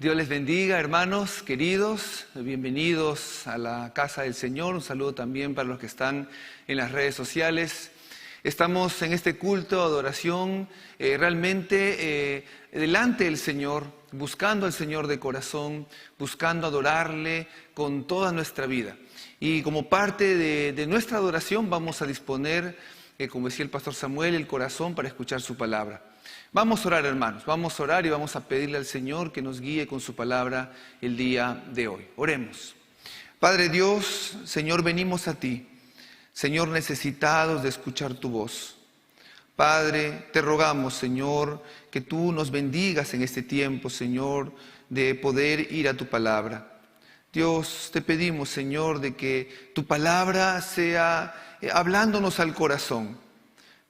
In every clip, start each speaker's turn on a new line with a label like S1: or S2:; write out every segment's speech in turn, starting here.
S1: Dios les bendiga, hermanos queridos, bienvenidos a la casa del Señor. Un saludo también para los que están en las redes sociales. Estamos en este culto de adoración realmente delante del Señor, buscando al Señor de corazón, buscando adorarle con toda nuestra vida. Y como parte de nuestra adoración vamos a disponer, como decía el pastor Samuel, el corazón para escuchar su palabra. Vamos a orar, hermanos, vamos a orar y vamos a pedirle al Señor que nos guíe con su palabra el día de hoy. Oremos. Padre Dios, Señor, venimos a ti, Señor, necesitados de escuchar tu voz. Padre, te rogamos, Señor, que tú nos bendigas en este tiempo, Señor, de poder ir a tu palabra. Dios, te pedimos, Señor, de que tu palabra sea hablándonos al corazón.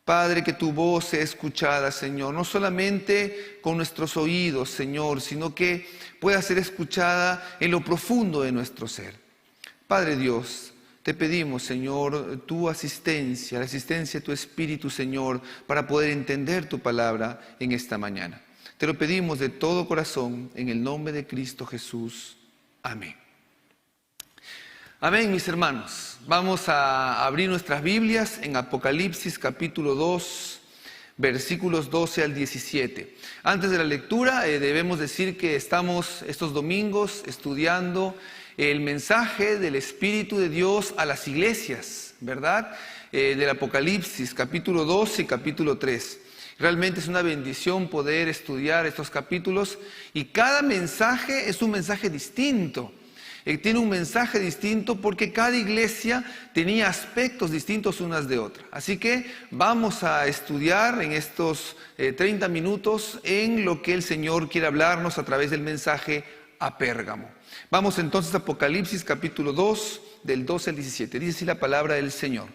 S1: Padre, que tu voz sea escuchada, Señor, no solamente con nuestros oídos, Señor, sino que pueda ser escuchada en lo profundo de nuestro ser. Padre Dios, te pedimos, Señor, tu asistencia, la asistencia de tu Espíritu, Señor, para poder entender tu palabra en esta mañana. Te lo pedimos de todo corazón, en el nombre de Cristo Jesús. Amén. Amén, mis hermanos. Vamos a abrir nuestras Biblias en Apocalipsis capítulo 2, versículos 12 al 17. Antes de la lectura debemos decir que estamos estos domingos estudiando el mensaje del Espíritu de Dios a las iglesias, ¿verdad? Del Apocalipsis capítulo 2 y capítulo 3. Realmente es una bendición poder estudiar estos capítulos y cada mensaje es un mensaje distinto. Tiene un mensaje distinto porque cada iglesia tenía aspectos distintos unas de otras. Así que vamos a estudiar en estos 30 minutos en lo que el Señor quiere hablarnos a través del mensaje a Pérgamo. Vamos entonces a Apocalipsis capítulo 2, del 12 al 17. Dice así la palabra del Señor.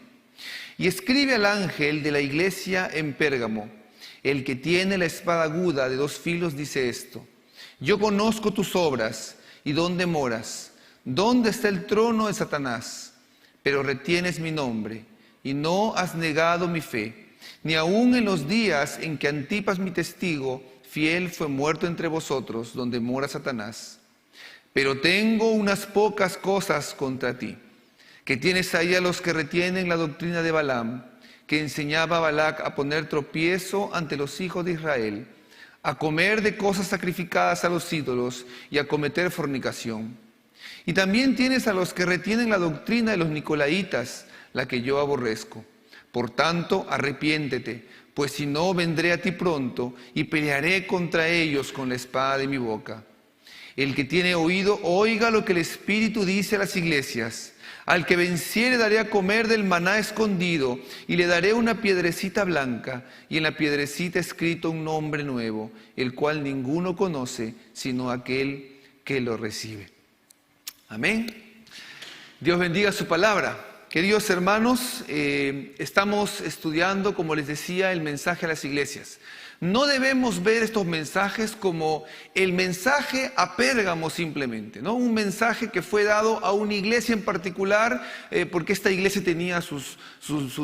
S1: Y escribe al ángel de la iglesia en Pérgamo, el que tiene la espada aguda de 2 filos dice esto: yo conozco tus obras y dónde moras, dónde está el trono de Satanás, pero retienes mi nombre y no has negado mi fe, ni aun en los días en que Antipas mi testigo fiel fue muerto entre vosotros, donde mora Satanás. Pero tengo unas pocas cosas contra ti, que tienes ahí a los que retienen la doctrina de Balaam, que enseñaba a Balac a poner tropiezo ante los hijos de Israel, a comer de cosas sacrificadas a los ídolos y a cometer fornicación. Y también tienes a los que retienen la doctrina de los nicolaitas, la que yo aborrezco. Por tanto, arrepiéntete, pues si no, vendré a ti pronto y pelearé contra ellos con la espada de mi boca. El que tiene oído, oiga lo que el Espíritu dice a las iglesias. Al que venciere daré a comer del maná escondido, y le daré una piedrecita blanca, y en la piedrecita escrito un nombre nuevo, el cual ninguno conoce, sino aquel que lo recibe. Amén. Dios bendiga su palabra. Queridos hermanos, estamos estudiando, como les decía, el mensaje a las iglesias. No debemos ver estos mensajes como el mensaje a Pérgamo simplemente, ¿no? Un mensaje que fue dado a una iglesia en particular, porque esta iglesia tenía sus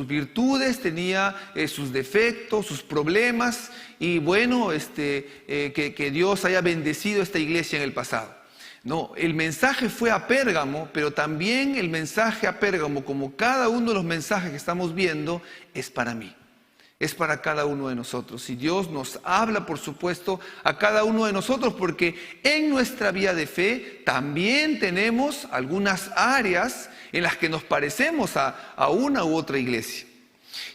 S1: virtudes, tenía sus defectos, sus problemas, y bueno, que Dios haya bendecido esta iglesia en el pasado. No, el mensaje fue a Pérgamo, pero también el mensaje a Pérgamo, como cada uno de los mensajes que estamos viendo, es para mí. Es para cada uno de nosotros. Y Dios nos habla, por supuesto, a cada uno de nosotros, porque en nuestra vida de fe también tenemos algunas áreas en las que nos parecemos a una u otra iglesia.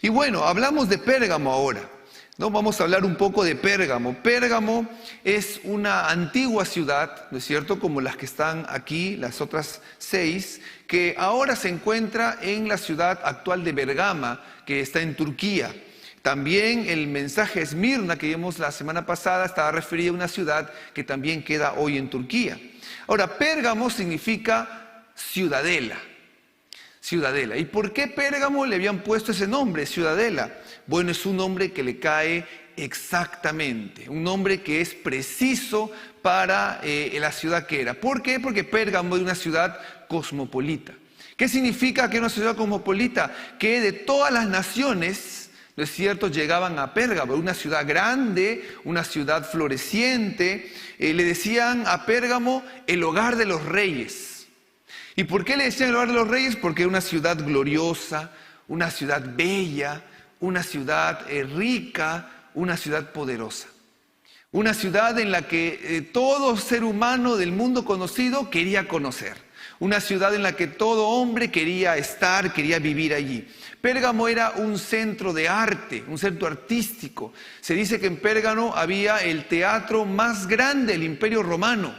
S1: Y bueno, hablamos de Pérgamo ahora. ¿No? Vamos a hablar un poco de Pérgamo. Pérgamo es una antigua ciudad, ¿no es cierto?, como las que están aquí, las otras 6, que ahora se encuentra en la ciudad actual de Bergama, que está en Turquía. También el mensaje Esmirna que vimos la semana pasada estaba referido a una ciudad que también queda hoy en Turquía. Ahora, Pérgamo significa ciudadela. Ciudadela. ¿Y por qué Pérgamo le habían puesto ese nombre, ciudadela? Bueno, es un nombre que le cae exactamente, un nombre que es preciso para la ciudad que era. ¿Por qué? Porque Pérgamo es una ciudad cosmopolita. ¿Qué significa que es una ciudad cosmopolita? Que de todas las naciones ¿no es cierto?, llegaban a Pérgamo, una ciudad grande, una ciudad floreciente. Le decían a Pérgamo el hogar de los reyes. ¿Y por qué le decían el hogar de los reyes? Porque era una ciudad gloriosa, una ciudad bella, una ciudad rica, una ciudad poderosa. Una ciudad en la que todo ser humano del mundo conocido quería conocer. Una ciudad en la que todo hombre quería estar, quería vivir allí. Pérgamo era un centro de arte, un centro artístico. Se dice que en Pérgamo había el teatro más grande del Imperio Romano.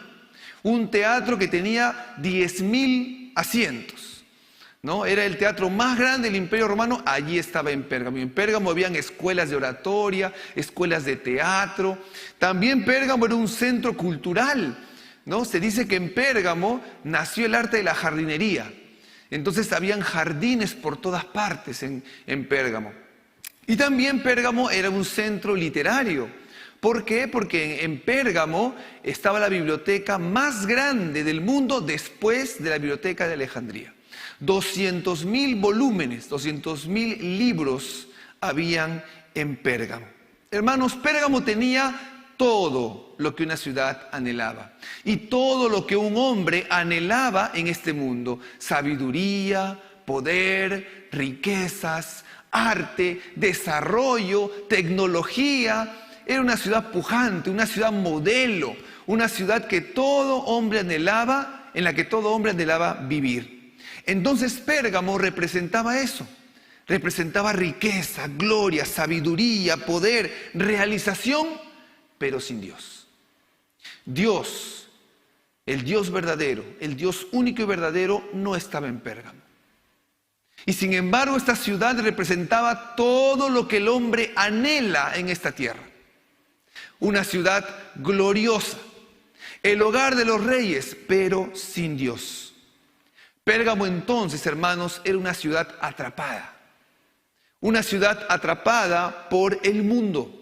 S1: Un teatro que tenía 10.000 asientos, ¿no? Era el teatro más grande del Imperio Romano, allí estaba en Pérgamo. Y en Pérgamo habían escuelas de oratoria, escuelas de teatro. También Pérgamo era un centro cultural, ¿no? Se dice que en Pérgamo nació el arte de la jardinería. Entonces habían jardines por todas partes en Pérgamo. Y también Pérgamo era un centro literario. ¿Por qué? Porque en Pérgamo estaba la biblioteca más grande del mundo después de la biblioteca de Alejandría. 200.000 volúmenes, 200.000 libros habían en Pérgamo. Hermanos, Pérgamo tenía todo lo que una ciudad anhelaba y todo lo que un hombre anhelaba en este mundo: sabiduría, poder, riquezas, arte, desarrollo, tecnología. Era una ciudad pujante, una ciudad modelo, una ciudad que todo hombre anhelaba, en la que todo hombre anhelaba vivir. Entonces Pérgamo representaba eso, representaba riqueza, gloria, sabiduría, poder, realización, pero sin Dios. Dios, el Dios verdadero, el Dios único y verdadero, no estaba en Pérgamo. Y sin embargo, esta ciudad representaba todo lo que el hombre anhela en esta tierra. Una ciudad gloriosa, el hogar de los reyes, pero sin Dios. Pérgamo entonces, hermanos, era una ciudad atrapada. Una ciudad atrapada por el mundo.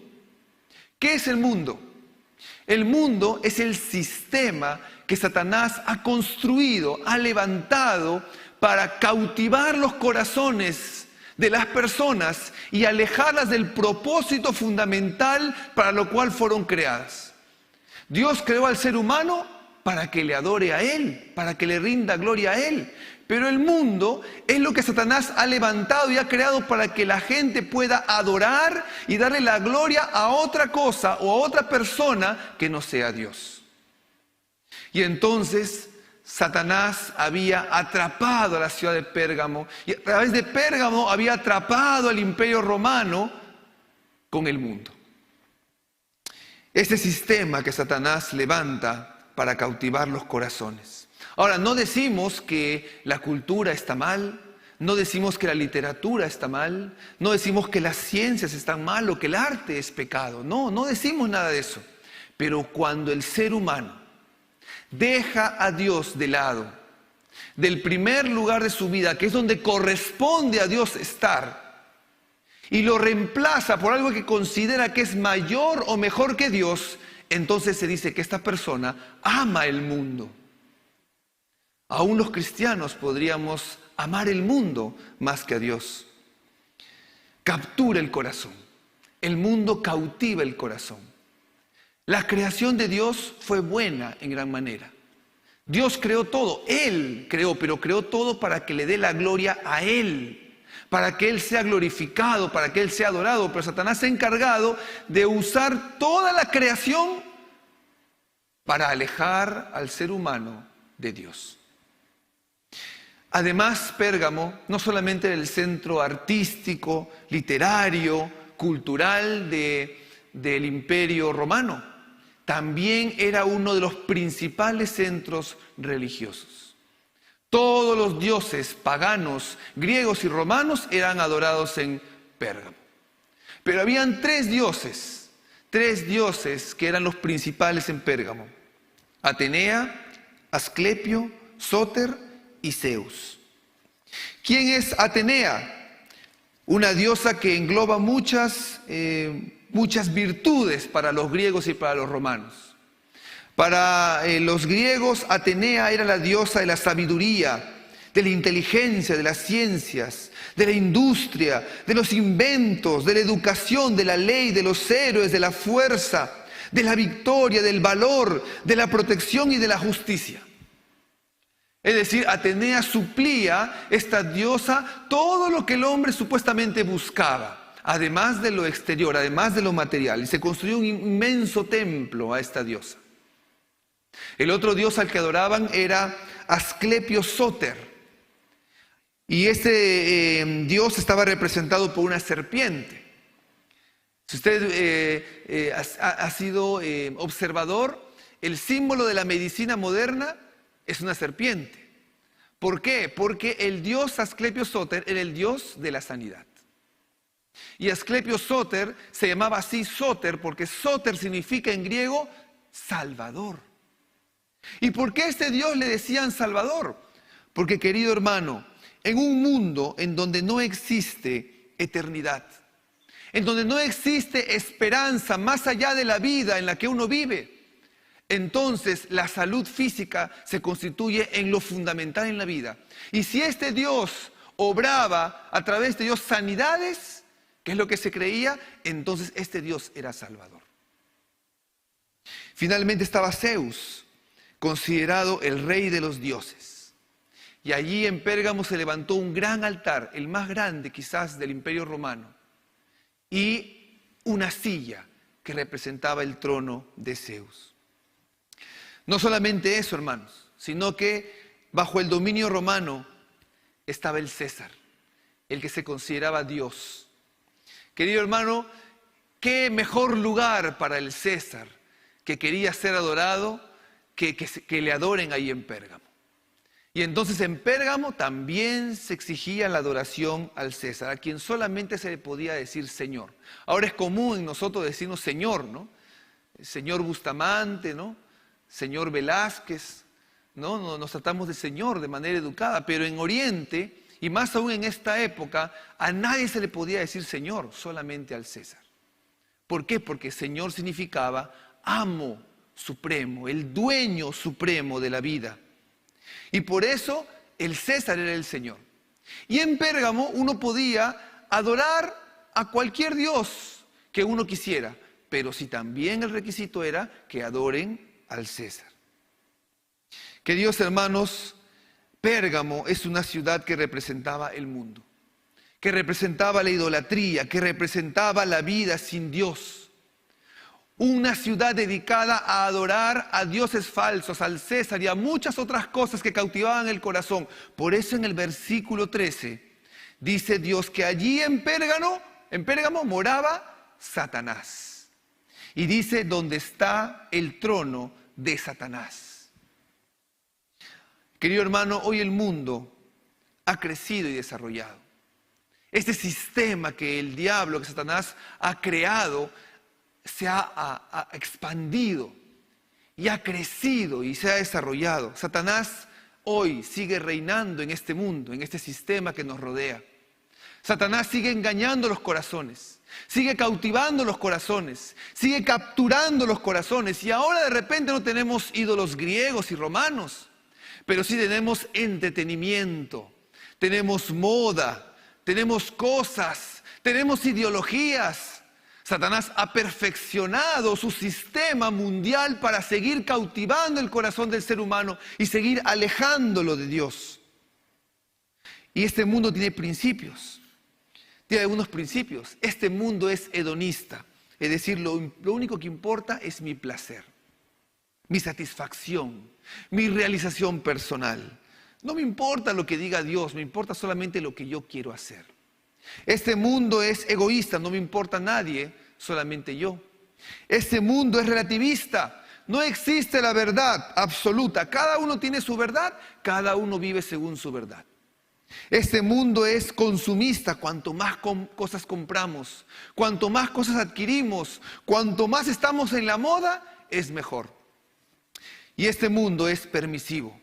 S1: ¿Qué es el mundo? El mundo es el sistema que Satanás ha construido, ha levantado para cautivar los corazones de las personas y alejarlas del propósito fundamental para lo cual fueron creadas. Dios creó al ser humano para que le adore a Él, para que le rinda gloria a Él. Pero el mundo es lo que Satanás ha levantado y ha creado para que la gente pueda adorar y darle la gloria a otra cosa o a otra persona que no sea Dios. Y entonces Satanás había atrapado a la ciudad de Pérgamo y a través de Pérgamo había atrapado al Imperio Romano con el mundo. Ese sistema que Satanás levanta para cautivar los corazones. Ahora, no decimos que la cultura está mal, no decimos que la literatura está mal, no decimos que las ciencias están mal o que el arte es pecado. No decimos nada de eso. Pero cuando el ser humano deja a Dios de lado, del primer lugar de su vida, que es donde corresponde a Dios estar, y lo reemplaza por algo que considera que es mayor o mejor que Dios, entonces se dice que esta persona ama el mundo. Aún los cristianos podríamos amar el mundo más que a Dios. Captura el corazón. El mundo cautiva el corazón. La creación de Dios fue buena en gran manera. Dios creó todo. Él creó, pero creó todo para que le dé la gloria a Él. Para que Él sea glorificado, para que Él sea adorado. Pero Satanás se ha encargado de usar toda la creación para alejar al ser humano de Dios. Además, Pérgamo no solamente era el centro artístico, literario, cultural del Imperio Romano, también era uno de los principales centros religiosos. Todos los dioses paganos, griegos y romanos eran adorados en Pérgamo. Pero habían tres dioses que eran los principales en Pérgamo: Atenea, Asclepio, Sóter y Zeus. ¿Quién es Atenea? Una diosa que engloba muchas virtudes para los griegos y para los romanos. Para los griegos, Atenea era la diosa de la sabiduría, de la inteligencia, de las ciencias, de la industria, de los inventos, de la educación, de la ley, de los héroes, de la fuerza, de la victoria, del valor, de la protección y de la justicia. Es decir, Atenea suplía, esta diosa, todo lo que el hombre supuestamente buscaba, además de lo exterior, además de lo material. Y se construyó un inmenso templo a esta diosa. El otro dios al que adoraban era Asclepio Sóter. Y este dios estaba representado por una serpiente. Si usted ha sido observador, el símbolo de la medicina moderna es una serpiente. ¿Por qué? Porque el dios Asclepio Sóter era el dios de la sanidad. Y Asclepio Sóter se llamaba así Sóter porque Sóter significa en griego Salvador. ¿Y por qué a este dios le decían Salvador? Porque, querido hermano, en un mundo en donde no existe eternidad, en donde no existe esperanza más allá de la vida en la que uno vive, entonces la salud física se constituye en lo fundamental en la vida. Y si este Dios obraba a través de Dios sanidades, que es lo que se creía, entonces este Dios era Salvador. Finalmente estaba Zeus, considerado el rey de los dioses. Y allí en Pérgamo se levantó un gran altar, el más grande quizás del Imperio Romano, y una silla que representaba el trono de Zeus. No solamente eso, hermanos, sino que bajo el dominio romano estaba el César, el que se consideraba Dios. Querido hermano, qué mejor lugar para el César que quería ser adorado que le adoren ahí en Pérgamo. Y entonces en Pérgamo también se exigía la adoración al César, a quien solamente se le podía decir Señor. Ahora es común en nosotros decirnos Señor, ¿no? Señor Bustamante, ¿no? Señor Velázquez, ¿no? Nos tratamos de Señor de manera educada, pero en Oriente, y más aún en esta época, a nadie se le podía decir Señor, solamente al César. ¿Por qué? Porque Señor significaba amo supremo, el dueño supremo de la vida. Y por eso el César era el Señor. Y en Pérgamo uno podía adorar a cualquier dios que uno quisiera, pero si también el requisito era que adoren al César. Queridos hermanos, Pérgamo es una ciudad que representaba el mundo, que representaba la idolatría, que representaba la vida sin Dios. Una ciudad dedicada a adorar a dioses falsos, al César y a muchas otras cosas que cautivaban el corazón. Por eso en el versículo 13 dice Dios que allí en Pérgamo moraba Satanás. Y dice, donde está el trono de Satanás. Querido hermano, hoy el mundo ha crecido y desarrollado. Este sistema que el diablo, que Satanás ha creado, se ha expandido y ha crecido y se ha desarrollado. Satanás hoy sigue reinando en este mundo, en este sistema que nos rodea. Satanás sigue engañando los corazones, sigue cautivando los corazones, sigue capturando los corazones. Y ahora de repente no tenemos ídolos griegos y romanos, pero sí tenemos entretenimiento, tenemos moda, tenemos cosas, tenemos ideologías. Satanás ha perfeccionado su sistema mundial para seguir cautivando el corazón del ser humano y seguir alejándolo de Dios. Y este mundo tiene principios, tiene algunos principios. Este mundo es hedonista, es decir, lo único que importa es mi placer, mi satisfacción, mi realización personal. No me importa lo que diga Dios, me importa solamente lo que yo quiero hacer. Este mundo es egoísta, no me importa nadie, solamente yo. Este mundo es relativista, no existe la verdad absoluta. Cada uno tiene su verdad, cada uno vive según su verdad. Este mundo es consumista, cuanto más cosas compramos, cuanto más cosas adquirimos, cuanto más estamos en la moda, es mejor. Y este mundo es permisivo,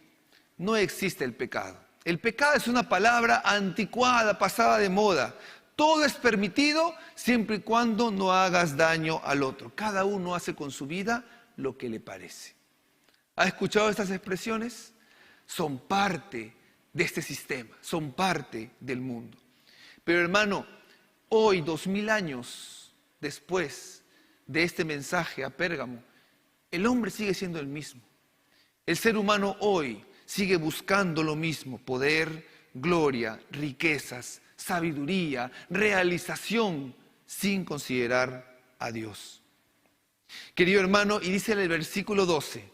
S1: no existe el pecado. El pecado es una palabra anticuada, pasada de moda. Todo es permitido siempre y cuando no hagas daño al otro. Cada uno hace con su vida lo que le parece. ¿Ha escuchado estas expresiones? Son parte de este sistema, son parte del mundo. Pero hermano, hoy, 2000 años después de este mensaje a Pérgamo, el hombre sigue siendo el mismo. El ser humano hoy sigue buscando lo mismo: poder, gloria, riquezas, sabiduría, realización, sin considerar a Dios. Querido hermano, y dice en el versículo 12,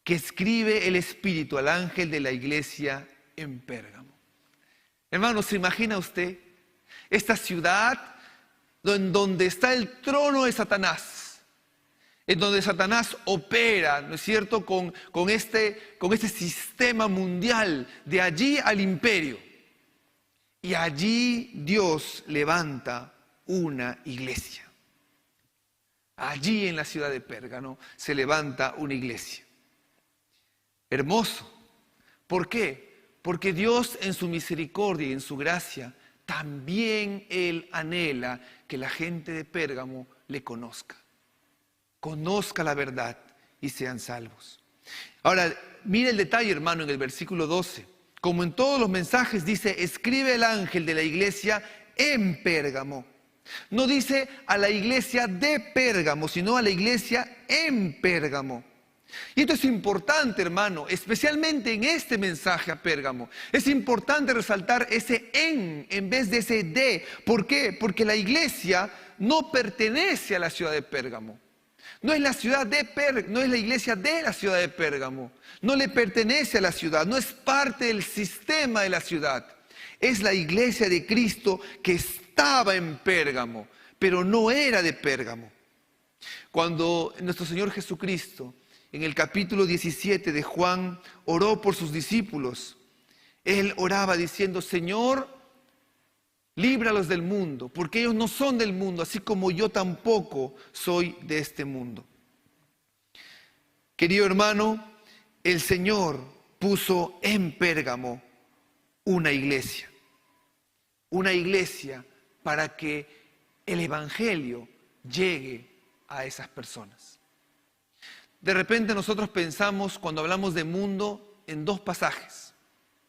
S1: que escribe el Espíritu al ángel de la iglesia en Pérgamo. Hermano, ¿se imagina usted esta ciudad en donde está el trono de Satanás? En donde Satanás opera, ¿no es cierto?, con este sistema mundial, de allí al imperio. Y allí Dios levanta una iglesia. Allí en la ciudad de Pérgamo se levanta una iglesia. Hermoso. ¿Por qué? Porque Dios en su misericordia y en su gracia también Él anhela que la gente de Pérgamo le conozca la verdad y sean salvos. Ahora, mire el detalle, hermano, en el versículo 12. Como en todos los mensajes dice, escribe el ángel de la iglesia en Pérgamo. No dice a la iglesia de Pérgamo, sino a la iglesia en Pérgamo. Y esto es importante, hermano, especialmente en este mensaje a Pérgamo. Es importante resaltar ese en vez de ese de. ¿Por qué? Porque la iglesia no pertenece a la ciudad de Pérgamo. No es la iglesia de la ciudad de Pérgamo. No le pertenece a la ciudad, no es parte del sistema de la ciudad. Es la iglesia de Cristo que estaba en Pérgamo, pero no era de Pérgamo. Cuando nuestro Señor Jesucristo, en el capítulo 17 de Juan, oró por sus discípulos, Él oraba diciendo: Señor, líbralos del mundo, porque ellos no son del mundo, así como yo tampoco soy de este mundo. Querido hermano, el Señor puso en Pérgamo una iglesia para que el evangelio llegue a esas personas. De repente nosotros pensamos, cuando hablamos de mundo, en dos pasajes,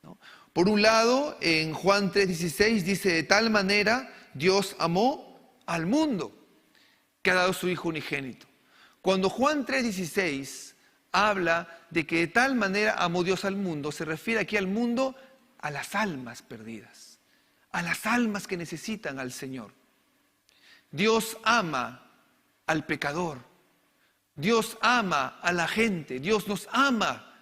S1: ¿no? Por un lado, en Juan 3:16 dice: de tal manera Dios amó al mundo, que ha dado su Hijo unigénito. Cuando Juan 3:16 habla de que de tal manera amó Dios al mundo, se refiere aquí al mundo, a las almas perdidas, a las almas que necesitan al Señor. Dios ama al pecador, Dios ama a la gente, Dios nos ama,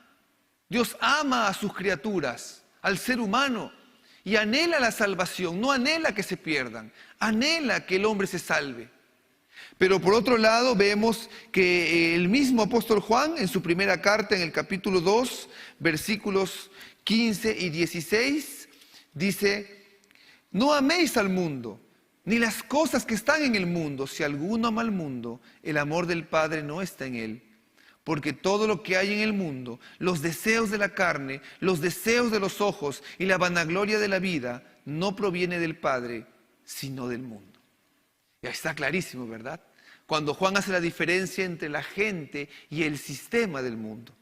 S1: Dios ama a sus criaturas, al ser humano, y anhela la salvación, no anhela que se pierdan, anhela que el hombre se salve. Pero por otro lado vemos que el mismo apóstol Juan, en su primera carta, en el capítulo 2, versículos 15 y 16, dice: no améis al mundo, ni las cosas que están en el mundo. Si alguno ama al mundo, el amor del Padre no está en él. Porque todo lo que hay en el mundo, los deseos de la carne, los deseos de los ojos y la vanagloria de la vida, no proviene del Padre, sino del mundo. Ya está clarísimo, ¿verdad? Cuando Juan hace la diferencia entre la gente y el sistema del mundo.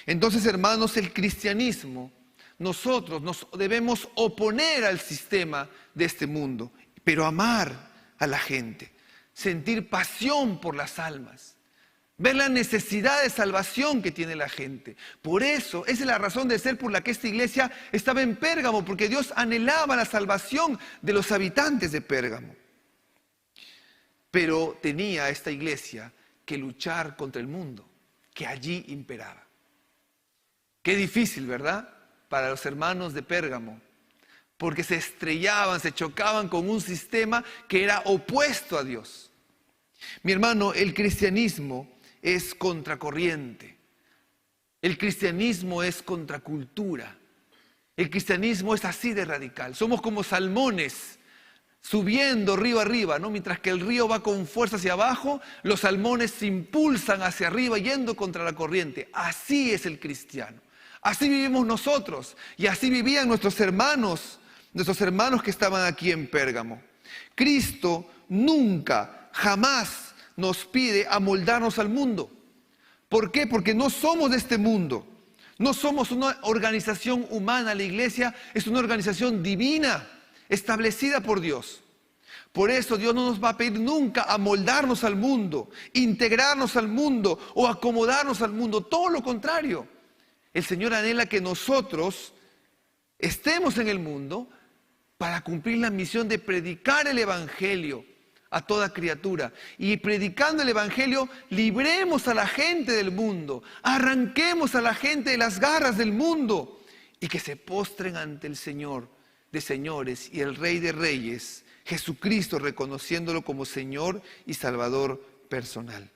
S1: Entonces, hermanos, el cristianismo, nosotros nos debemos oponer al sistema de este mundo, pero amar a la gente, sentir pasión por las almas, ver la necesidad de salvación que tiene la gente. Por eso, esa es la razón de ser por la que esta iglesia estaba en Pérgamo, porque Dios anhelaba la salvación de los habitantes de Pérgamo. Pero tenía esta iglesia que luchar contra el mundo que allí imperaba. Qué difícil, ¿verdad?, para los hermanos de Pérgamo, porque se estrellaban, se chocaban con un sistema que era opuesto a Dios. Mi hermano, el cristianismo es contracorriente. El cristianismo es contracultura. El cristianismo es así de radical. Somos como salmones subiendo río arriba, ¿no? Mientras que el río va con fuerza hacia abajo, los salmones se impulsan hacia arriba yendo contra la corriente. Así es el cristiano. Así vivimos nosotros y así vivían nuestros hermanos que estaban aquí en Pérgamo. Cristo nunca, jamás nos pide amoldarnos al mundo. ¿Por qué? Porque no somos de este mundo. No somos una organización humana, la iglesia es una organización divina, establecida por Dios. Por eso Dios no nos va a pedir nunca amoldarnos al mundo, integrarnos al mundo o acomodarnos al mundo. Todo lo contrario. El Señor anhela que nosotros estemos en el mundo para cumplir la misión de predicar el Evangelio a toda criatura. Y predicando el Evangelio, libremos a la gente del mundo, arranquemos a la gente de las garras del mundo y que se postren ante el Señor de señores y el Rey de reyes, Jesucristo, reconociéndolo como Señor y Salvador personal.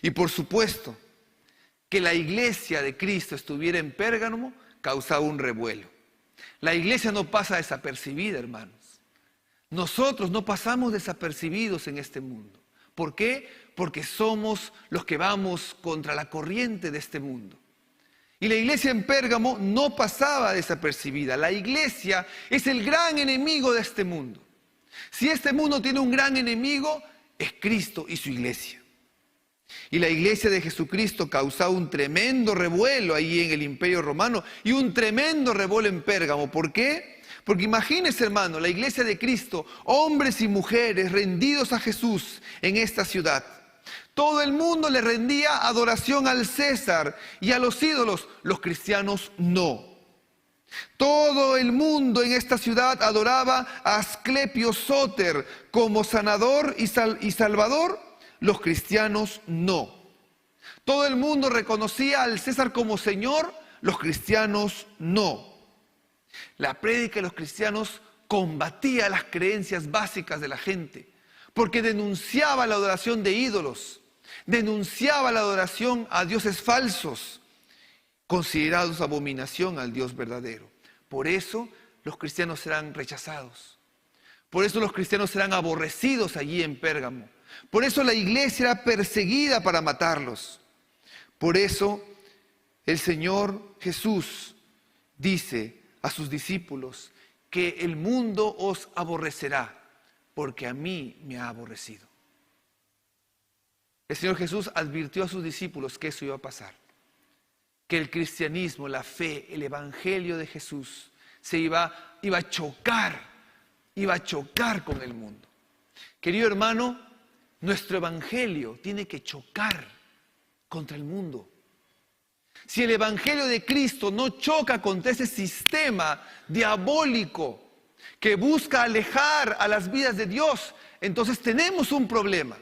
S1: Y por supuesto, que la iglesia de Cristo estuviera en Pérgamo causaba un revuelo. La iglesia no pasa desapercibida, hermanos. Nosotros no pasamos desapercibidos en este mundo. ¿Por qué? Porque somos los que vamos contra la corriente de este mundo. Y la iglesia en Pérgamo no pasaba desapercibida. La iglesia es el gran enemigo de este mundo. Si este mundo tiene un gran enemigo, es Cristo y su iglesia. Y la iglesia de Jesucristo causaba un tremendo revuelo ahí en el Imperio Romano y un tremendo revuelo en Pérgamo. ¿Por qué? Porque imagínense, hermano, la iglesia de Cristo, hombres y mujeres rendidos a Jesús en esta ciudad. Todo el mundo le rendía adoración al César y a los ídolos. Los cristianos no. Todo el mundo en esta ciudad adoraba a Asclepio Sóter como sanador y salvador. Los cristianos no. Todo el mundo reconocía al César como Señor. Los cristianos no. La prédica de los cristianos combatía las creencias básicas de la gente, porque denunciaba la adoración de ídolos, denunciaba la adoración a dioses falsos, considerados abominación al Dios verdadero. Por eso los cristianos serán rechazados. Por eso los cristianos serán aborrecidos allí en Pérgamo. Por eso la iglesia era perseguida para matarlos. Por eso el Señor Jesús dice a sus discípulos que el mundo os aborrecerá porque a mí me ha aborrecido. El Señor Jesús advirtió a sus discípulos que eso iba a pasar. Que el cristianismo, la fe, el evangelio de Jesús iba a chocar con el mundo. Querido hermano, nuestro evangelio tiene que chocar contra el mundo. Si el evangelio de Cristo no choca contra ese sistema diabólico que busca alejar a las vidas de Dios, entonces tenemos un problema.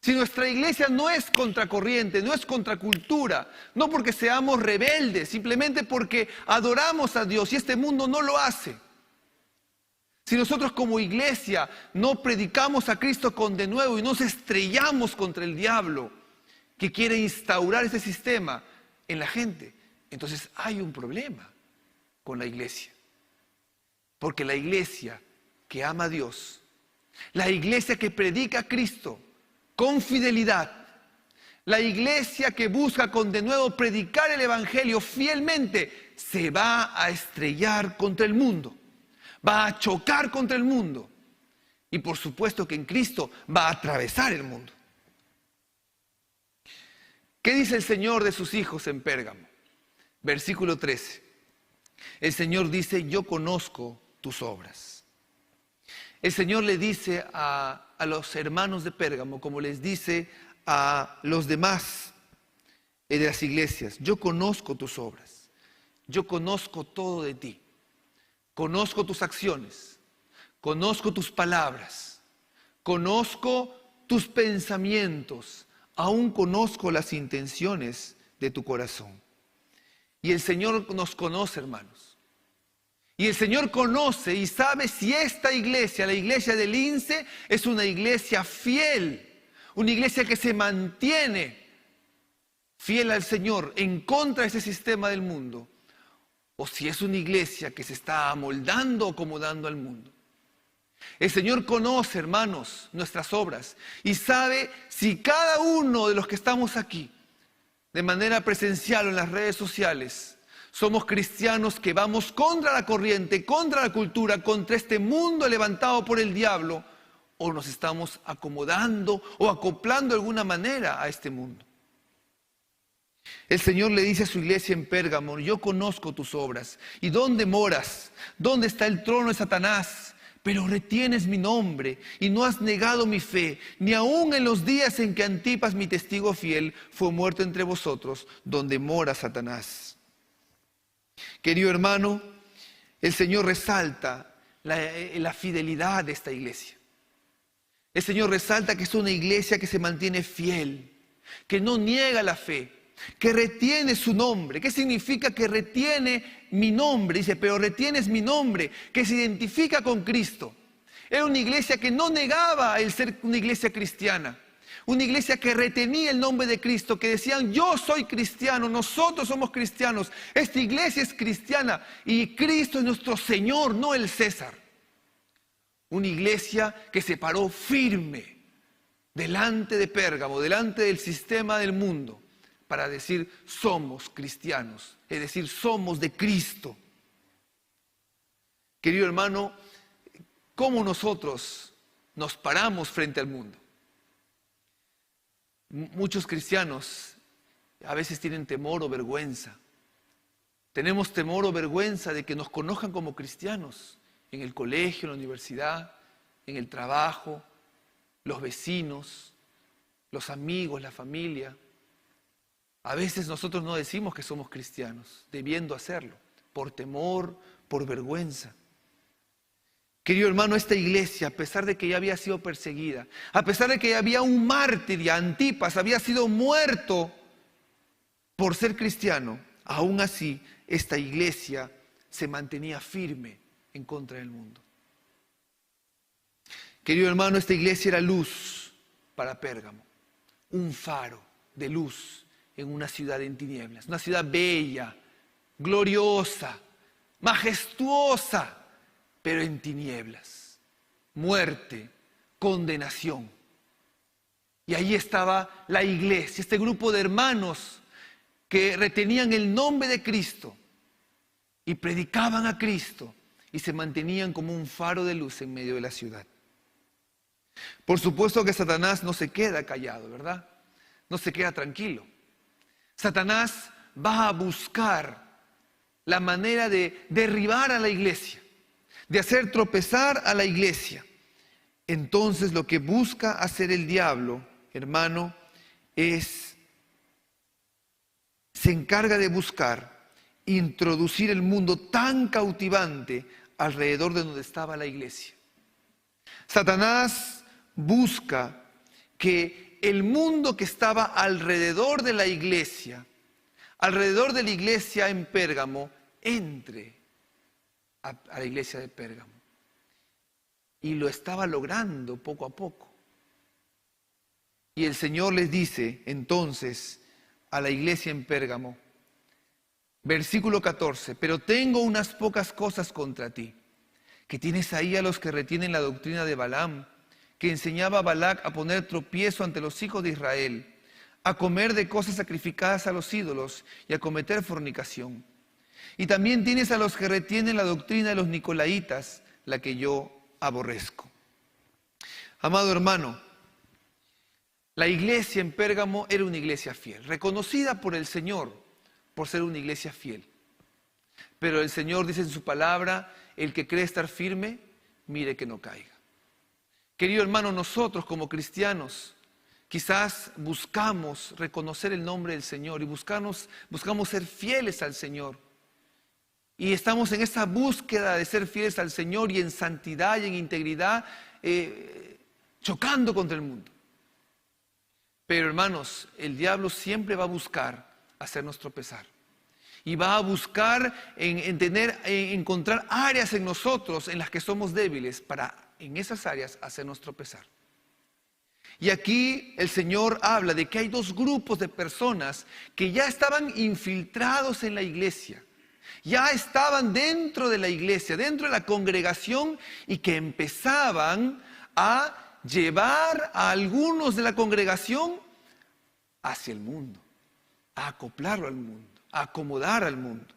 S1: Si nuestra iglesia no es contracorriente, no es contracultura, no porque seamos rebeldes, simplemente porque adoramos a Dios y este mundo no lo hace. Si nosotros como iglesia no predicamos a Cristo con denuedo y nos estrellamos contra el diablo que quiere instaurar ese sistema en la gente, entonces hay un problema con la iglesia. Porque la iglesia que ama a Dios, la iglesia que predica a Cristo con fidelidad, la iglesia que busca con denuedo predicar el evangelio fielmente, se va a estrellar contra el mundo, va a chocar contra el mundo y por supuesto que en Cristo va a atravesar el mundo. ¿Qué dice el Señor de sus hijos en Pérgamo? Versículo 13. El Señor dice: yo conozco tus obras. El Señor le dice a los hermanos de Pérgamo, como les dice a los demás de las iglesias: yo conozco tus obras, yo conozco todo de ti, conozco tus acciones, conozco tus palabras, conozco tus pensamientos, aún conozco las intenciones de tu corazón. Y el Señor nos conoce, hermanos. Y el Señor conoce y sabe si esta iglesia, la iglesia del Lince, es una iglesia fiel, una iglesia que se mantiene fiel al Señor en contra de ese sistema del mundo, o si es una iglesia que se está amoldando o acomodando al mundo. El Señor conoce, hermanos, nuestras obras y sabe si cada uno de los que estamos aquí, de manera presencial o en las redes sociales, somos cristianos que vamos contra la corriente, contra la cultura, contra este mundo levantado por el diablo, o nos estamos acomodando o acoplando de alguna manera a este mundo. El Señor le dice a su iglesia en Pérgamo: yo conozco tus obras y dónde moras, dónde está el trono de Satanás, pero retienes mi nombre y no has negado mi fe, ni aun en los días en que Antipas, mi testigo fiel, fue muerto entre vosotros, donde mora Satanás. Querido hermano, el Señor resalta la fidelidad de esta iglesia. El Señor resalta que es una iglesia que se mantiene fiel, que no niega la fe, que retiene su nombre. ¿Qué significa que retiene mi nombre? Dice, pero retienes mi nombre, que se identifica con Cristo. Era una iglesia que no negaba el ser una iglesia cristiana. Una iglesia que retenía el nombre de Cristo, que decían: yo soy cristiano, nosotros somos cristianos, esta iglesia es cristiana y Cristo es nuestro Señor, no el César. Una iglesia que se paró firme delante de Pérgamo, delante del sistema del mundo, para decir: somos cristianos, es decir, somos de Cristo. Querido hermano, ¿cómo nosotros nos paramos frente al mundo? Muchos cristianos a veces tienen temor o vergüenza. Tenemos temor o vergüenza de que nos conozcan como cristianos en el colegio, en la universidad, en el trabajo, los vecinos, los amigos, la familia. A veces nosotros no decimos que somos cristianos, debiendo hacerlo, por temor, por vergüenza. Querido hermano, esta iglesia, a pesar de que ya había sido perseguida, a pesar de que había un mártir, ya Antipas había sido muerto por ser cristiano, aún así esta iglesia se mantenía firme en contra del mundo. Querido hermano, esta iglesia era luz para Pérgamo, un faro de luz en una ciudad en tinieblas, una ciudad bella, gloriosa, majestuosa, pero en tinieblas, muerte, condenación. Y ahí estaba la iglesia, este grupo de hermanos que retenían el nombre de Cristo y predicaban a Cristo y se mantenían como un faro de luz en medio de la ciudad. Por supuesto que Satanás no se queda callado, ¿verdad? No se queda tranquilo. Satanás va a buscar la manera de derribar a la iglesia, de hacer tropezar a la iglesia. Entonces lo que busca hacer el diablo, hermano, se encarga de buscar introducir el mundo tan cautivante alrededor de donde estaba la iglesia. Satanás busca que el mundo que estaba alrededor de la iglesia en Pérgamo, entre a la iglesia de Pérgamo. Y lo estaba logrando poco a poco. Y el Señor les dice entonces a la iglesia en Pérgamo, versículo 14, pero tengo unas pocas cosas contra ti, que tienes ahí a los que retienen la doctrina de Balaam, que enseñaba a Balac a poner tropiezo ante los hijos de Israel, a comer de cosas sacrificadas a los ídolos y a cometer fornicación. Y también tienes a los que retienen la doctrina de los nicolaitas, la que yo aborrezco. Amado hermano, la iglesia en Pérgamo era una iglesia fiel, reconocida por el Señor por ser una iglesia fiel. Pero el Señor dice en su palabra: el que cree estar firme, mire que no caiga. Querido hermano, nosotros como cristianos quizás buscamos reconocer el nombre del Señor y buscamos ser fieles al Señor. Y estamos en esa búsqueda de ser fieles al Señor y en santidad y en integridad, chocando contra el mundo. Pero hermanos, el diablo siempre va a buscar hacernos tropezar. Y va a buscar encontrar áreas en nosotros en las que somos débiles para en esas áreas hacernos tropezar. Y aquí el Señor habla de que hay dos grupos de personas que ya estaban infiltrados en la iglesia. Ya estaban dentro de la iglesia, dentro de la congregación, y que empezaban a llevar a algunos de la congregación hacia el mundo, a acoplarlo al mundo, a acomodar al mundo.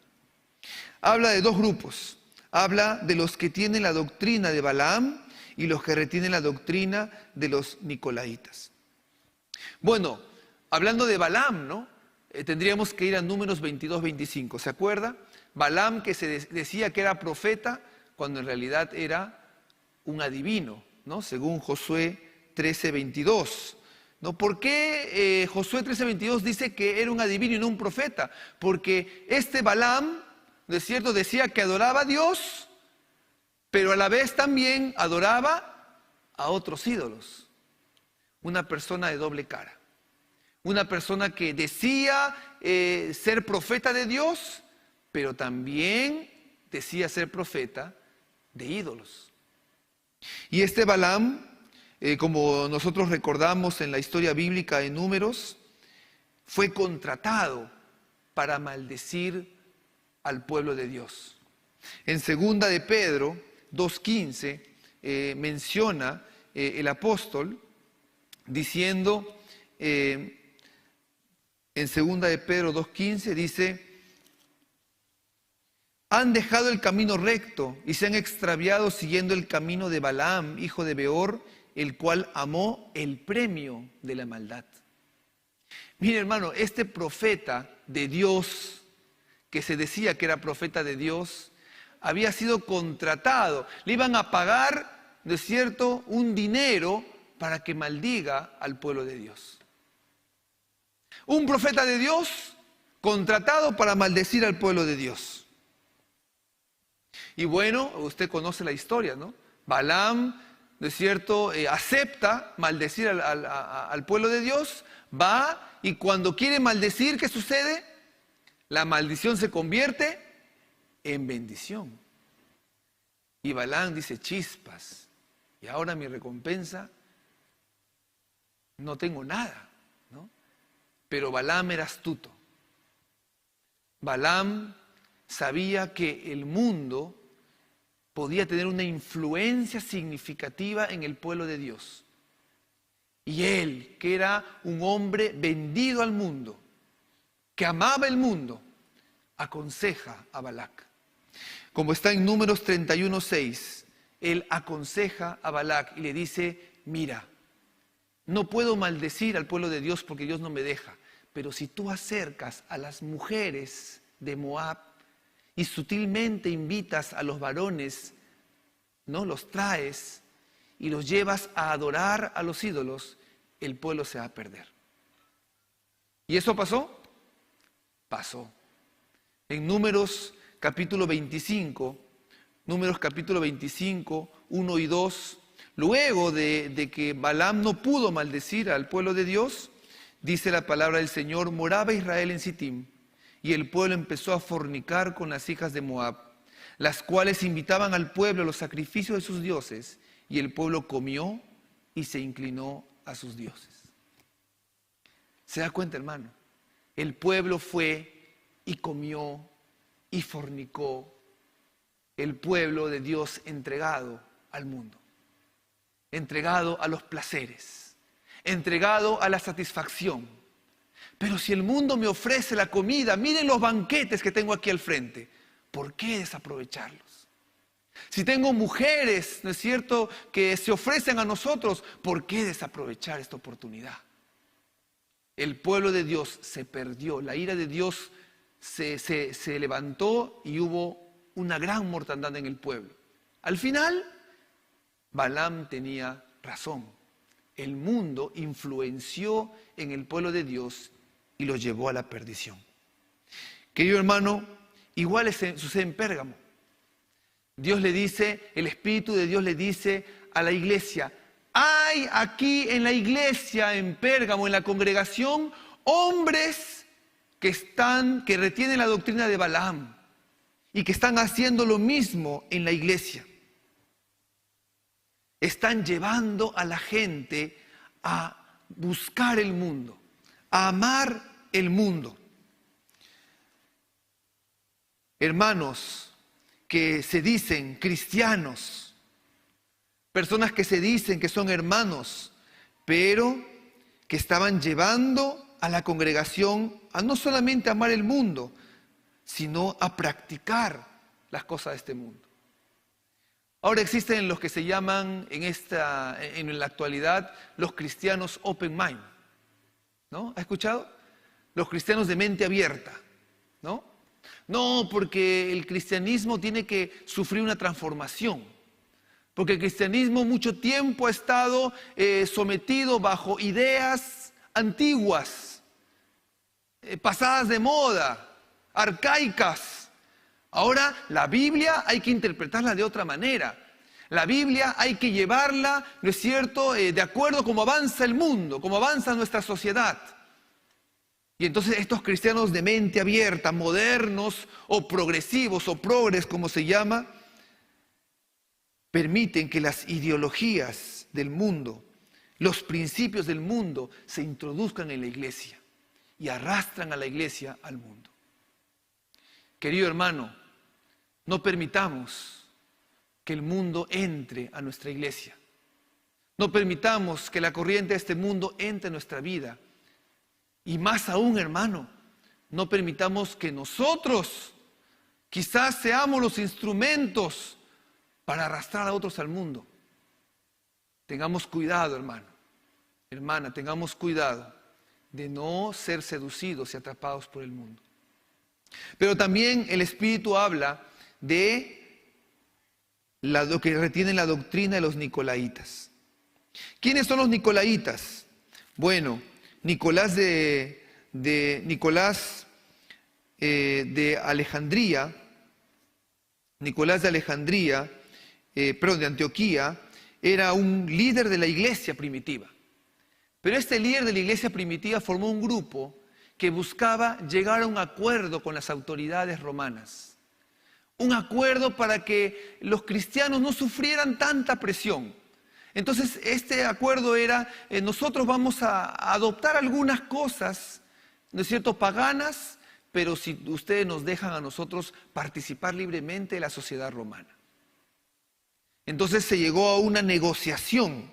S1: Habla de dos grupos. Habla de los que tienen la doctrina de Balaam y los que retienen la doctrina de los nicolaitas. Bueno, hablando de Balaam, ¿no? tendríamos que ir a Números 22, 25. ¿Se acuerda? Balaam, que se decía que era profeta, cuando en realidad era un adivino, ¿no? Según Josué 13, 22. ¿No? ¿Por qué Josué 13, 22 dice que era un adivino y no un profeta? Porque este Balaam, ¿no es cierto?, decía que adoraba a Dios, pero a la vez también adoraba a otros ídolos. Una persona de doble cara. Una persona que decía ser profeta de Dios, pero también decía ser profeta de ídolos. Y este Balaam, como nosotros recordamos en la historia bíblica en Números, fue contratado para maldecir al pueblo de Dios. En 2 de Pedro 2:15 menciona el apóstol diciendo, en 2 de Pedro 2:15 dice: han dejado el camino recto y se han extraviado siguiendo el camino de Balaam, hijo de Beor, el cual amó el premio de la maldad. Mire, hermano, este profeta de Dios, que se decía que era profeta de Dios, había sido contratado. Le iban a pagar, ¿no es cierto?, un dinero para que maldiga al pueblo de Dios. Un profeta de Dios contratado para maldecir al pueblo de Dios. Y bueno, usted conoce la historia, ¿no? Balaam, ¿no es cierto?, acepta maldecir al pueblo de Dios, va y cuando quiere maldecir, ¿qué sucede? La maldición se convierte en bendición. Y Balaam dice: chispas, y ahora mi recompensa, no tengo nada, ¿no? Pero Balaam era astuto. Balaam sabía que el mundo podía tener una influencia significativa en el pueblo de Dios. Y él, que era un hombre vendido al mundo, que amaba el mundo, aconseja a Balac. Como está en Números 31:6, él aconseja a Balac y le dice: mira, no puedo maldecir al pueblo de Dios porque Dios no me deja, pero si tú acercas a las mujeres de Moab y sutilmente invitas a los varones, ¿no?, los traes y los llevas a adorar a los ídolos, el pueblo se va a perder. ¿Y eso pasó? Pasó. En Números capítulo 25, 1 y 2, luego de que Balaam no pudo maldecir al pueblo de Dios, dice la palabra del Señor: moraba Israel en Sitim, y el pueblo empezó a fornicar con las hijas de Moab, las cuales invitaban al pueblo a los sacrificios de sus dioses, y el pueblo comió y se inclinó a sus dioses. ¿Se da cuenta, hermano? El pueblo fue y comió y fornicó. El pueblo de Dios entregado al mundo, entregado a los placeres, entregado a la satisfacción. Pero si el mundo me ofrece la comida, miren los banquetes que tengo aquí al frente, ¿por qué desaprovecharlos? Si tengo mujeres, ¿no es cierto?, que se ofrecen a nosotros, ¿por qué desaprovechar esta oportunidad? El pueblo de Dios se perdió, la ira de Dios se levantó y hubo una gran mortandad en el pueblo. Al final, Balaam tenía razón. El mundo influenció en el pueblo de Dios y lo llevó a la perdición. Querido hermano, igual sucede en Pérgamo. Dios le dice, el Espíritu de Dios le dice a la iglesia: hay aquí en la iglesia, en Pérgamo, en la congregación, hombres que retienen la doctrina de Balaam y que están haciendo lo mismo en la iglesia. Están llevando a la gente a buscar el mundo, a amar el mundo. Hermanos que se dicen cristianos, personas que se dicen que son hermanos, pero que estaban llevando a la congregación a no solamente amar el mundo, sino a practicar las cosas de este mundo. Ahora existen los que se llaman en la actualidad los cristianos open mind, ¿no? ¿Ha escuchado? los cristianos de mente abierta, ¿no? No, porque el cristianismo tiene que sufrir una transformación. Porque el cristianismo mucho tiempo ha estado sometido bajo ideas antiguas, pasadas de moda, arcaicas. Ahora la Biblia hay que interpretarla de otra manera. La Biblia hay que llevarla, ¿no es cierto?, de acuerdo a cómo avanza el mundo, cómo avanza nuestra sociedad. Y entonces estos cristianos de mente abierta, modernos o progresivos o progres como se llama, permiten que las ideologías del mundo, los principios del mundo se introduzcan en la iglesia y arrastran a la iglesia al mundo. Querido hermano, no permitamos que el mundo entre a nuestra iglesia. No permitamos que la corriente de este mundo entre en nuestra vida. Y más aún, hermano, no permitamos que nosotros quizás seamos los instrumentos para arrastrar a otros al mundo. Tengamos cuidado, hermano, hermana, tengamos cuidado de no ser seducidos y atrapados por el mundo. Pero también el Espíritu habla de lo que retiene la doctrina de los nicolaitas. ¿Quiénes son los nicolaitas? Bueno, Nicolás de Alejandría, de Antioquía, era un líder de la iglesia primitiva. Pero este líder de la iglesia primitiva formó un grupo que buscaba llegar a un acuerdo con las autoridades romanas. Un acuerdo para que los cristianos no sufrieran tanta presión. Entonces, este acuerdo era, nosotros vamos a adoptar algunas cosas, ¿no es cierto?, paganas, pero si ustedes nos dejan a nosotros participar libremente de la sociedad romana. Entonces se llegó a una negociación,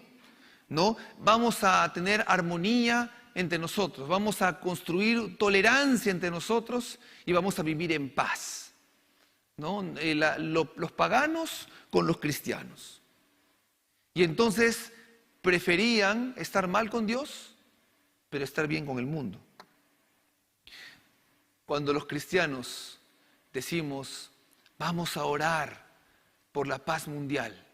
S1: ¿no? Vamos a tener armonía entre nosotros, vamos a construir tolerancia entre nosotros y vamos a vivir en paz, ¿no? Los paganos con los cristianos. Y entonces preferían estar mal con Dios, pero estar bien con el mundo. Cuando los cristianos decimos, vamos a orar por la paz mundial,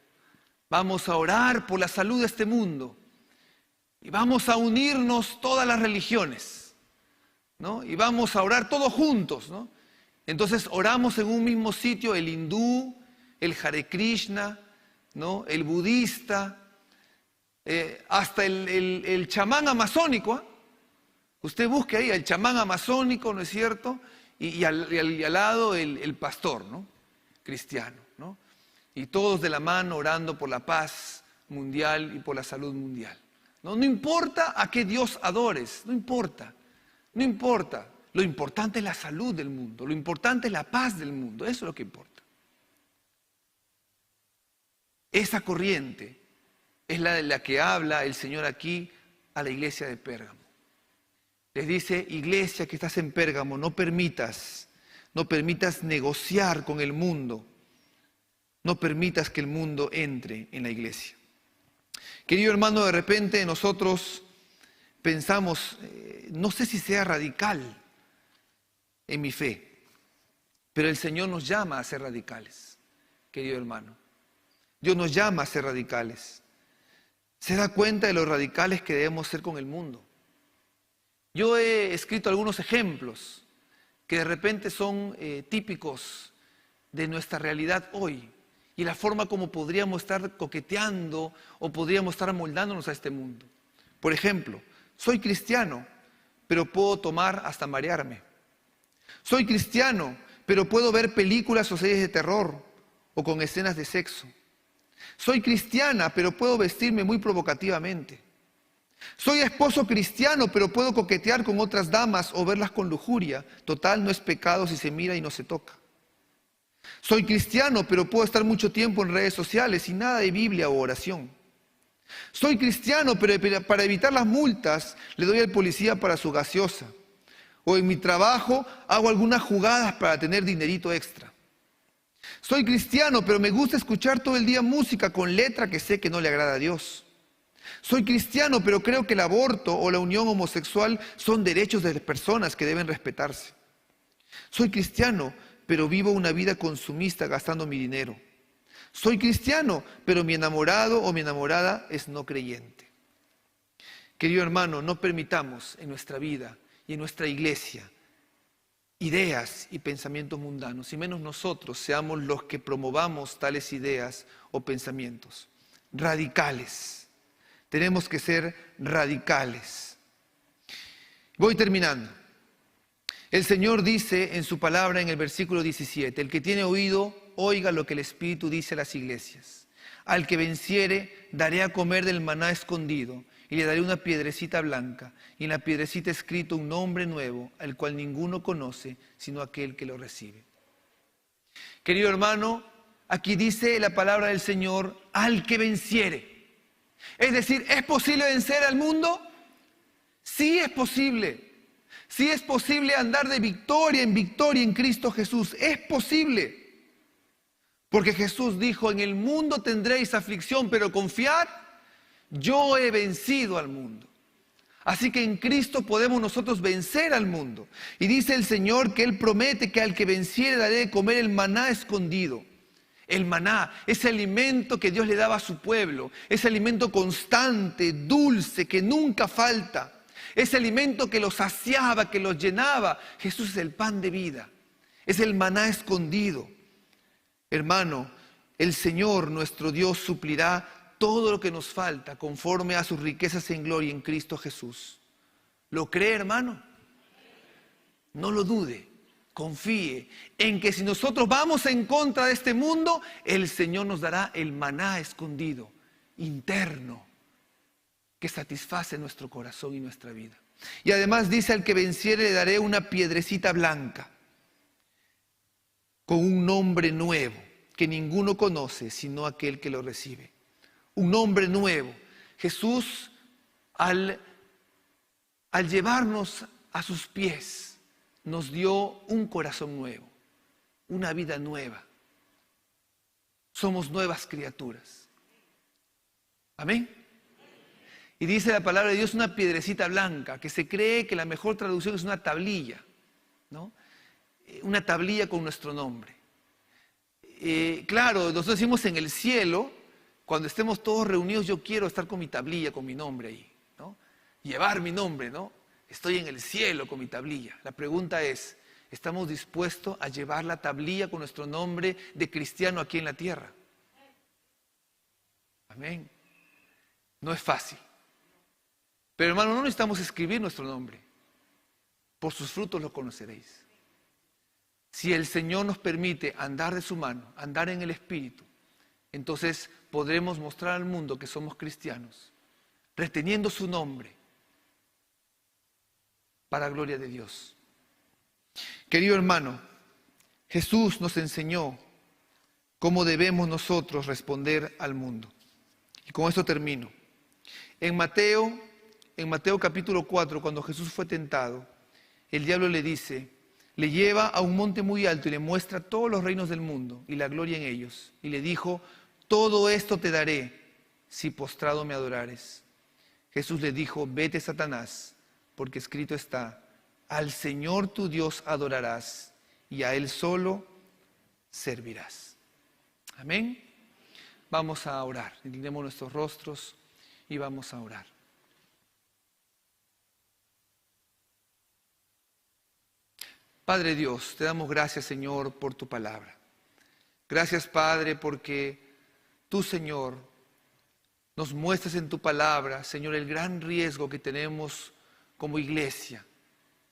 S1: vamos a orar por la salud de este mundo, y vamos a unirnos todas las religiones, ¿no? Y vamos a orar todos juntos, ¿no? Entonces oramos en un mismo sitio, el hindú, el Hare Krishna, ¿no?, el budista, hasta el chamán amazónico, ¿eh? Usted busque ahí el chamán amazónico, ¿no es cierto? Y al lado el pastor, ¿no?, cristiano, ¿no? Y todos de la mano orando por la paz mundial y por la salud mundial. No importa a qué Dios adores, no importa. Lo importante es la salud del mundo, lo importante es la paz del mundo, eso es lo que importa. Esa corriente es la de la que habla el Señor aquí a la iglesia de Pérgamo. Les dice, iglesia que estás en Pérgamo, no permitas negociar con el mundo, no permitas que el mundo entre en la iglesia. Querido hermano, de repente nosotros pensamos, no sé si sea radical en mi fe, pero el Señor nos llama a ser radicales, querido hermano. Dios nos llama a ser radicales. Se da cuenta de lo radicales que debemos ser con el mundo. Yo he escrito algunos ejemplos que de repente son típicos de nuestra realidad hoy y la forma como podríamos estar coqueteando o podríamos estar amoldándonos a este mundo. Por ejemplo, soy cristiano, pero puedo tomar hasta marearme. Soy cristiano, pero puedo ver películas o series de terror o con escenas de sexo. Soy cristiana, pero puedo vestirme muy provocativamente. Soy esposo cristiano, pero puedo coquetear con otras damas o verlas con lujuria. Total, no es pecado si se mira y no se toca. Soy cristiano, pero puedo estar mucho tiempo en redes sociales y nada de Biblia o oración. Soy cristiano, pero para evitar las multas le doy al policía para su gaseosa. O en mi trabajo hago algunas jugadas para tener dinerito extra. Soy cristiano, pero me gusta escuchar todo el día música con letra que sé que no le agrada a Dios. Soy cristiano, pero creo que el aborto o la unión homosexual son derechos de las personas que deben respetarse. Soy cristiano, pero vivo una vida consumista gastando mi dinero. Soy cristiano, pero mi enamorado o mi enamorada es no creyente. Querido hermano, no permitamos en nuestra vida y en nuestra iglesia ideas y pensamientos mundanos, y menos nosotros seamos los que promovamos tales ideas o pensamientos. Radicales. Tenemos que ser radicales. Voy terminando. El Señor dice en su palabra en el versículo 17, el que tiene oído, oiga lo que el Espíritu dice a las iglesias. Al que venciere, daré a comer del maná escondido, y le daré una piedrecita blanca, y en la piedrecita escrito un nombre nuevo, al cual ninguno conoce, sino aquel que lo recibe. Querido hermano, aquí dice la palabra del Señor, al que venciere. Es decir, ¿es posible vencer al mundo? Sí es posible. Sí es posible andar de victoria en Cristo Jesús. Es posible. Porque Jesús dijo, en el mundo tendréis aflicción, pero confiad, yo he vencido al mundo. Así que en Cristo podemos nosotros vencer al mundo. Y dice el Señor que Él promete que al que venciere daré de comer el maná escondido. El maná, ese alimento que Dios le daba a su pueblo, ese alimento constante, dulce, que nunca falta, ese alimento que los saciaba, que los llenaba. Jesús es el pan de vida, es el maná escondido. Hermano, el Señor nuestro Dios suplirá todo lo que nos falta conforme a sus riquezas en gloria en Cristo Jesús. ¿Lo cree, hermano? No lo dude. Confíe en que si nosotros vamos en contra de este mundo, el Señor nos dará el maná escondido, interno, que satisface nuestro corazón y nuestra vida. Y además dice, al que venciere le daré una piedrecita blanca, con un nombre nuevo, que ninguno conoce, sino aquel que lo recibe. Un nombre nuevo. Jesús, al llevarnos a sus pies, nos dio un corazón nuevo, una vida nueva. Somos nuevas criaturas. Amén. Y dice la palabra de Dios una piedrecita blanca, que se cree que la mejor traducción es una tablilla, ¿no? Una tablilla con nuestro nombre. Claro, nosotros decimos en el cielo, cuando estemos todos reunidos, yo quiero estar con mi tablilla, con mi nombre ahí, ¿no? Llevar mi nombre, ¿no? Estoy en el cielo con mi tablilla. La pregunta es, ¿estamos dispuestos a llevar la tablilla con nuestro nombre de cristiano aquí en la tierra? Amén. No es fácil. Pero hermano, no necesitamos escribir nuestro nombre. Por sus frutos lo conoceréis. Si el Señor nos permite andar de su mano, andar en el Espíritu, entonces podremos mostrar al mundo que somos cristianos, reteniendo su nombre, para gloria de Dios. Querido hermano, Jesús nos enseñó cómo debemos nosotros responder al mundo. Y con esto termino. En Mateo capítulo 4, cuando Jesús fue tentado, el diablo le dice, le lleva a un monte muy alto y le muestra todos los reinos del mundo y la gloria en ellos. Y le dijo, todo esto te daré si postrado me adorares. Jesús le dijo, vete, Satanás, porque escrito está, al Señor tu Dios adorarás y a Él solo servirás. Amén. Vamos a orar. Inclinemos nuestros rostros y vamos a orar. Padre Dios, te damos gracias, Señor, por tu palabra. Gracias, Padre, porque tú, Señor, nos muestras en tu palabra, Señor, el gran riesgo que tenemos como iglesia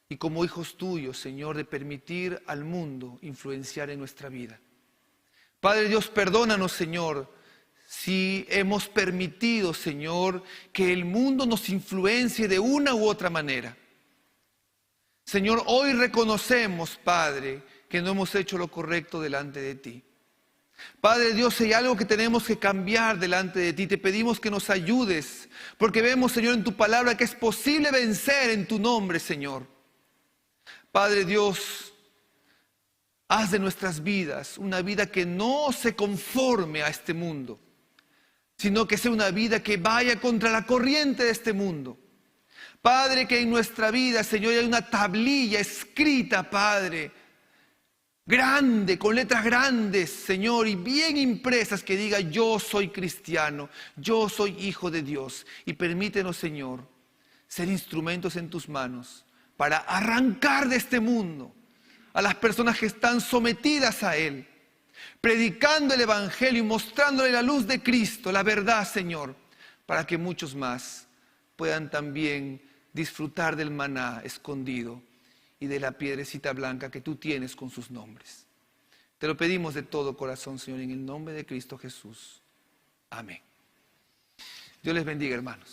S1: y como hijos tuyos, Señor, de permitir al mundo influenciar en nuestra vida. Padre Dios, perdónanos, Señor, si hemos permitido, Señor, que el mundo nos influencie de una u otra manera. Señor, hoy reconocemos, Padre, que no hemos hecho lo correcto delante de ti. Padre Dios, si hay algo que tenemos que cambiar delante de ti, te pedimos que nos ayudes, porque vemos, Señor, en tu palabra que es posible vencer en tu nombre, Señor. Padre Dios, haz de nuestras vidas una vida que no se conforme a este mundo, sino que sea una vida que vaya contra la corriente de este mundo. Padre, que en nuestra vida, Señor, hay una tablilla escrita, Padre, grande, con letras grandes, Señor, y bien impresas, que diga: yo soy cristiano, yo soy hijo de Dios. Y permítenos, Señor, ser instrumentos en tus manos para arrancar de este mundo a las personas que están sometidas a Él, predicando el Evangelio y mostrándole la luz de Cristo, la verdad, Señor, para que muchos más puedan también disfrutar del maná escondido y de la piedrecita blanca que tú tienes con sus nombres. Te lo pedimos de todo corazón, Señor, en el nombre de Cristo Jesús. Amén. Dios les bendiga, hermanos.